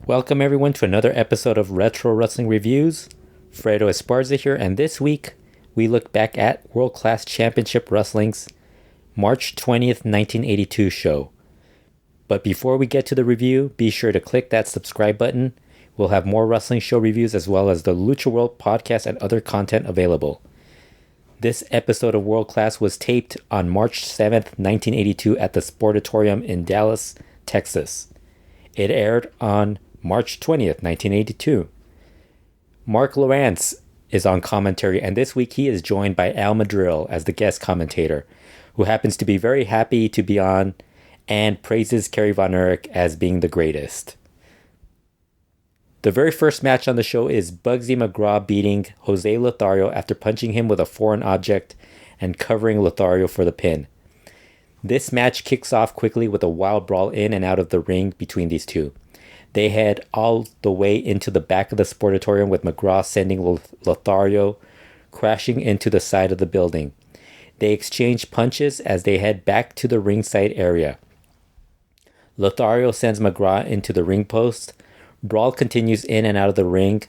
Welcome everyone to another episode of Retro Wrestling Reviews. Fredo Esparza here, and this week we look back at World Class Championship Wrestling's March 20th, 1982 show. But before we get to the review, be sure to click that subscribe button. We'll have more wrestling show reviews as well as the Lucha World podcast and other content available. This episode of World Class was taped on March 7th, 1982 at the Sportatorium in Dallas, Texas. It aired on March 20th, 1982. Mark Lawrence is on commentary, and this week he is joined by Al Madril as the guest commentator, who happens to be very happy to be on and praises Kerry von Erich as being the greatest. The very first match on the show is Bugsy McGraw beating Jose Lothario after punching him with a foreign object and covering Lothario for the pin. This match kicks off quickly with a wild brawl in and out of the ring between these two. They head all the way into the back of the Sportatorium, with McGraw sending Lothario crashing into the side of the building. They exchange punches as they head back to the ringside area. Lothario sends McGraw into the ring post. Brawl continues in and out of the ring.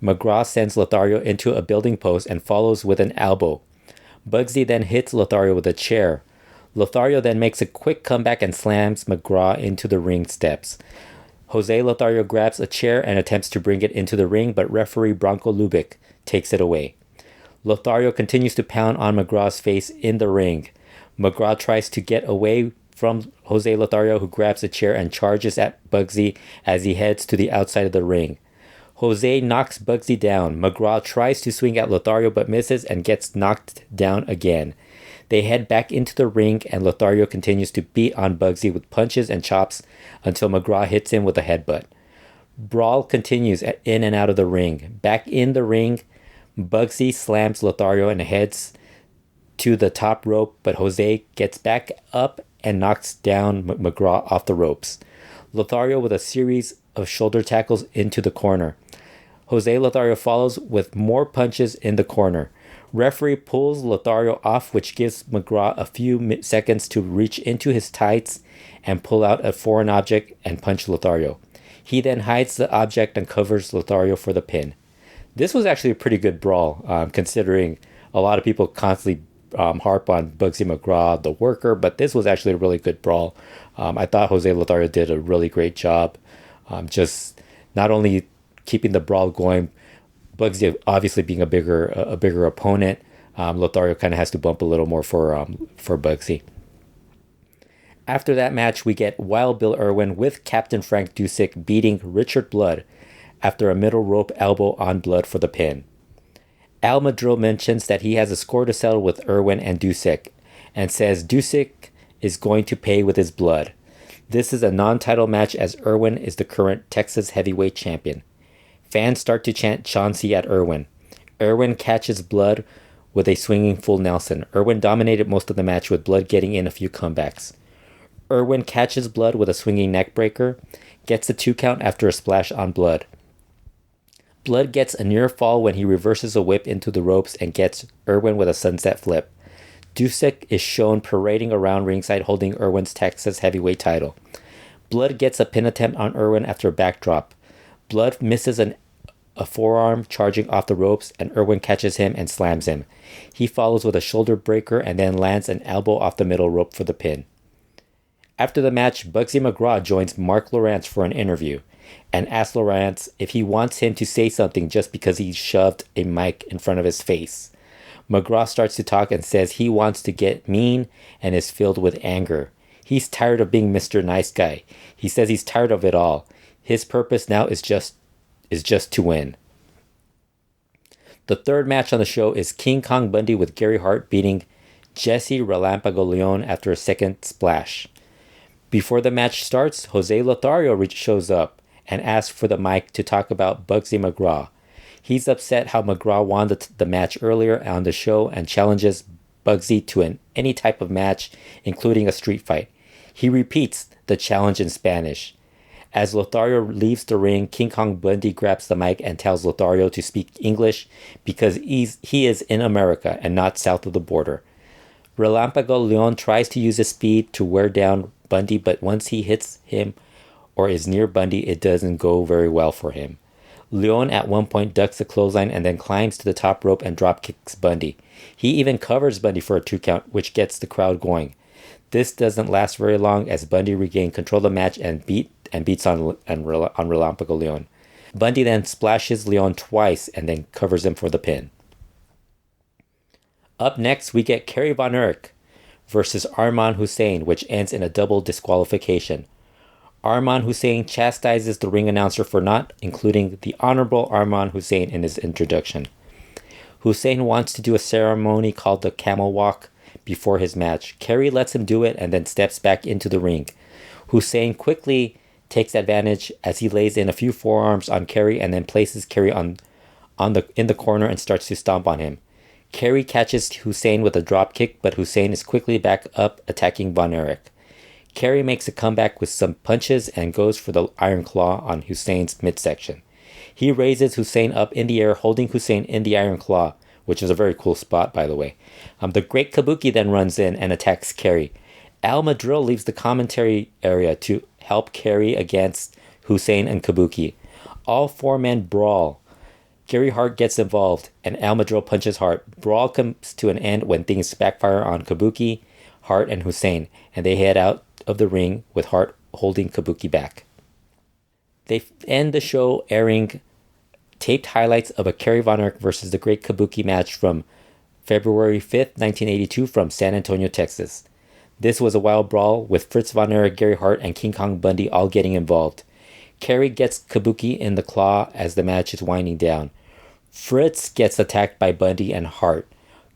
McGraw sends Lothario into a building post and follows with an elbow. Bugsy then hits Lothario with a chair. Lothario then makes a quick comeback and slams McGraw into the ring steps. Jose Lothario grabs a chair and attempts to bring it into the ring, but referee Branko Lubick takes it away. Lothario continues to pound on McGraw's face in the ring. McGraw tries to get away from Jose Lothario, who grabs a chair and charges at Bugsy as he heads to the outside of the ring. Jose knocks Bugsy down. McGraw tries to swing at Lothario but misses and gets knocked down again. They head back into the ring, and Lothario continues to beat on Bugsy with punches and chops until McGraw hits him with a headbutt. Brawl continues in and out of the ring. Back in the ring, Bugsy slams Lothario and heads to the top rope, but Jose gets back up and knocks down McGraw off the ropes. Lothario with a series of shoulder tackles into the corner. Jose Lothario follows with more punches in the corner. Referee pulls Lothario off, which gives McGraw a few seconds to reach into his tights and pull out a foreign object and punch Lothario. He then hides the object and covers Lothario for the pin. This was actually a pretty good brawl, considering a lot of people constantly harp on Bugsy McGraw, the worker, but this was actually a really good brawl. I thought Jose Lothario did a really great job, just not only keeping the brawl going, Bugsy obviously being a bigger opponent. Lothario kind of has to bump a little more for Bugsy. After that match, we get Wild Bill Irwin with Captain Frank Dusek beating Richard Blood after a middle rope elbow on Blood for the pin. Al Madril mentions that he has a score to settle with Irwin and Dusek, and says Dusek is going to pay with his blood. This is a non-title match as Irwin is the current Texas heavyweight champion. Fans start to chant Chauncey at Irwin. Irwin catches Blood with a swinging full Nelson. Irwin dominated most of the match, with Blood getting in a few comebacks. Irwin catches Blood with a swinging neckbreaker, gets a 2 count after a splash on Blood. Blood gets a near fall when he reverses a whip into the ropes and gets Irwin with a sunset flip. Dusek is shown parading around ringside holding Irwin's Texas heavyweight title. Blood gets a pin attempt on Irwin after a backdrop. Blood misses a forearm charging off the ropes, and Irwin catches him and slams him. He follows with a shoulder breaker and then lands an elbow off the middle rope for the pin. After the match, Bugsy McGraw joins Mark Lawrence for an interview and asks Lawrence if he wants him to say something just because he shoved a mic in front of his face. McGraw starts to talk and says he wants to get mean and is filled with anger. He's tired of being Mr. Nice Guy. He says he's tired of it all. His purpose now is just to win. The third match on the show is King Kong Bundy with Gary Hart beating Jessie Relampao Leon after a second splash. Before the match starts, Jose Lothario shows up and asks for the mic to talk about Bugsy McGraw. He's upset how McGraw won the match earlier on the show and challenges Bugsy to any type of match, including a street fight. He repeats the challenge in Spanish. As Lothario leaves the ring, King Kong Bundy grabs the mic and tells Lothario to speak English because he is in America and not south of the border. Relampao Leon tries to use his speed to wear down Bundy, but once he hits him or is near Bundy, it doesn't go very well for him. Leon at one point ducks the clothesline and then climbs to the top rope and drop kicks Bundy. He even covers Bundy for a 2 count, which gets the crowd going. This doesn't last very long as Bundy regained control of the match and beats on Relampao Leon. Bundy then splashes Leon twice and then covers him for the pin. Up next, we get Kerry von Erich versus Armand Hussein, which ends in a double disqualification. Armand Hussein chastises the ring announcer for not including the Honorable Armand Hussein in his introduction. Hussein wants to do a ceremony called the Camel Walk before his match. Kerry lets him do it and then steps back into the ring. Hussein quickly takes advantage as he lays in a few forearms on Kerry and then places Kerry in the corner and starts to stomp on him. Kerry catches Hussein with a drop kick, but Hussein is quickly back up attacking von Erich. Kerry makes a comeback with some punches and goes for the Iron Claw on Hussein's midsection. He raises Hussein up in the air, holding Hussein in the Iron Claw, which is a very cool spot, by the way. The Great Kabuki then runs in and attacks Kerry. Madril leaves the commentary area to help Kerry against Hussein and Kabuki. All 4 men brawl. Gary Hart gets involved, and Madril punches Hart. Brawl comes to an end when things backfire on Kabuki, Hart, and Hussein, and they head out of the ring with Hart holding Kabuki back. They end the show airing taped highlights of a Kerry von Erich versus the Great Kabuki match from February 5th, 1982 from San Antonio, Texas. This was a wild brawl with Fritz von Erich, Gary Hart, and King Kong Bundy all getting involved. Kerry gets Kabuki in the claw as the match is winding down. Fritz gets attacked by Bundy and Hart.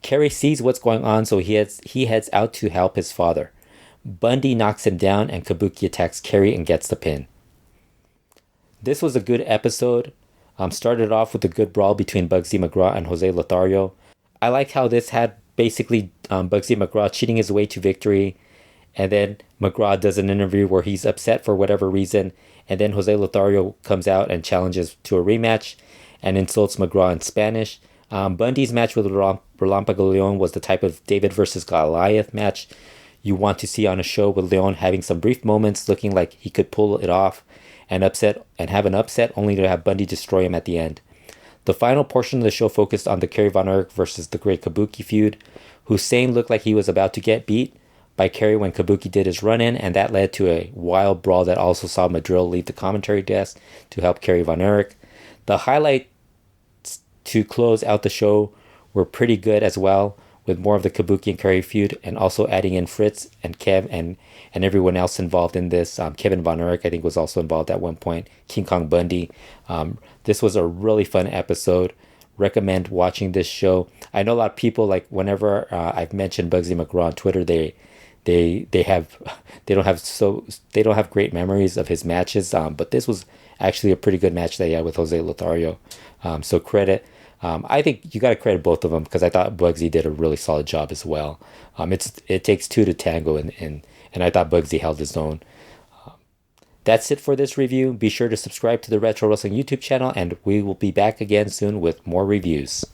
Kerry sees what's going on, so he heads out to help his father. Bundy knocks him down and Kabuki attacks Kerry and gets the pin. This was a good episode. Started off with a good brawl between Bugsy McGraw and Jose Lothario. I liked how this had basically Bugsy McGraw cheating his way to victory, and then McGraw does an interview where he's upset for whatever reason, and then Jose Lothario comes out and challenges to a rematch and insults McGraw in Spanish. Bundy's match with Relampao Leon was the type of David versus Goliath match you want to see on a show, with Leon having some brief moments looking like he could pull it off and have an upset only to have Bundy destroy him at the end. The final portion of the show focused on the Kerry von Erich versus the Great Kabuki feud. Hussein looked like he was about to get beat by Kerry when Kabuki did his run-in, and that led to a wild brawl that also saw Madril leave the commentary desk to help Kerry von Erich. The highlights to close out the show were pretty good as well, with more of the Kabuki and Kerry feud, and also adding in Fritz and Kev and everyone else involved in this. Kevin von Erich, I think, was also involved at one point. King Kong Bundy. This was a really fun episode. Recommend watching this show. I know a lot of people, like, whenever I've mentioned Bugsy McGraw on Twitter, they don't have great memories of his matches. But this was actually a pretty good match that he had with Jose Lothario. So credit. I think you got to credit both of them, because I thought Bugsy did a really solid job as well. It takes 2 to tango, and I thought Bugsy held his own. That's it for this review. Be sure to subscribe to the Retro Wrestling YouTube channel, and we will be back again soon with more reviews.